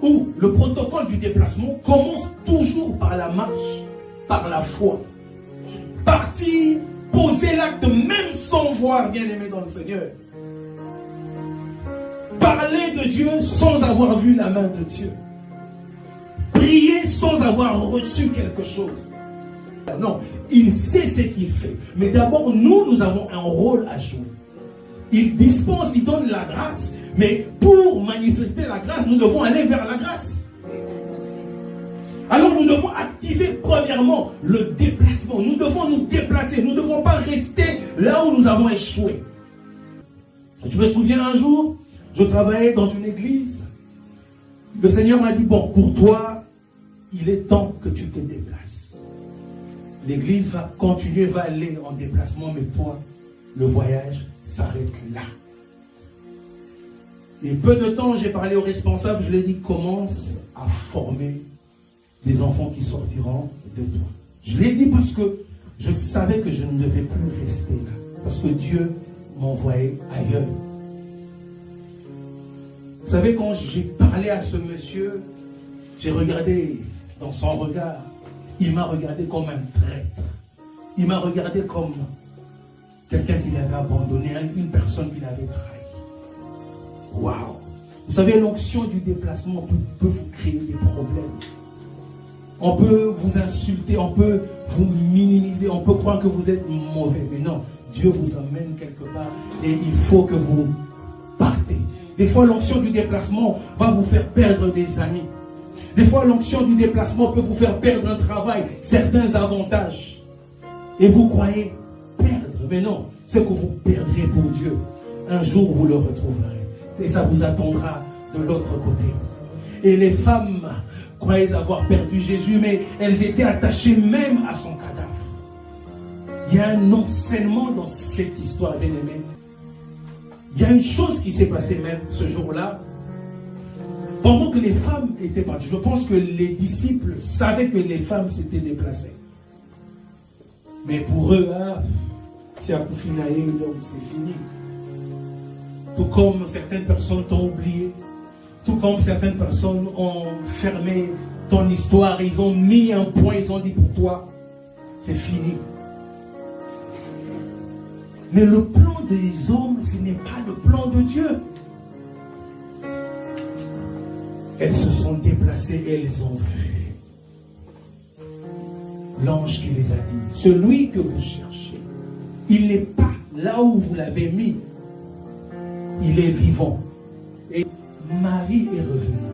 où le protocole du déplacement commence toujours par la marche, par la foi. Partir, poser l'acte même sans voir, bien aimé dans le Seigneur. Parler de Dieu sans avoir vu la main de Dieu. Prier sans avoir reçu quelque chose. Non, il sait ce qu'il fait. Mais d'abord, nous avons un rôle à jouer. Il dispense, il donne la grâce. Mais pour manifester la grâce, nous devons aller vers la grâce. Alors nous devons activer premièrement le déplacement. Nous devons nous déplacer. Nous ne devons pas rester là où nous avons échoué. Je me souviens un jour, je travaillais dans une église. Le Seigneur m'a dit, bon, pour toi, il est temps que tu te déplaces. L'église va continuer, va aller en déplacement, mais toi, le voyage s'arrête là. Et peu de temps, j'ai parlé aux responsables, je lui ai dit, commence à former des enfants qui sortiront de toi. Je l'ai dit parce que je savais que je ne devais plus rester là. Parce que Dieu m'envoyait ailleurs. Vous savez, quand j'ai parlé à ce monsieur, j'ai regardé dans son regard. Il m'a regardé comme un traître. Il m'a regardé comme quelqu'un qui l'avait abandonné, une personne qui l'avait trahi. Waouh! Vous savez, l'onction du déplacement peut vous créer des problèmes. On peut vous insulter, on peut vous minimiser, on peut croire que vous êtes mauvais. Mais non, Dieu vous emmène quelque part et il faut que vous partez. Des fois, l'onction du déplacement va vous faire perdre des amis. Des fois, l'onction du déplacement peut vous faire perdre un travail, certains avantages. Et vous croyez perdre. Mais non, ce que vous perdrez pour Dieu, un jour vous le retrouverez. Et ça vous attendra de l'autre côté. Et les femmes croyaient avoir perdu Jésus, mais elles étaient attachées même à son cadavre. Il y a un enseignement dans cette histoire, bien aimé. Il y a une chose qui s'est passée même ce jour-là. Pendant que les femmes étaient parties, je pense que les disciples savaient que les femmes s'étaient déplacées. Mais pour eux, c'est à Koufinaï, donc c'est fini. Tout comme certaines personnes t'ont oublié, tout comme certaines personnes ont fermé ton histoire, ils ont mis un point, ils ont dit pour toi, c'est fini. Mais le plan des hommes, ce n'est pas le plan de Dieu. Elles se sont déplacées et elles ont vu l'ange qui les a dit, celui que vous cherchez, il n'est pas là où vous l'avez mis. Il est vivant.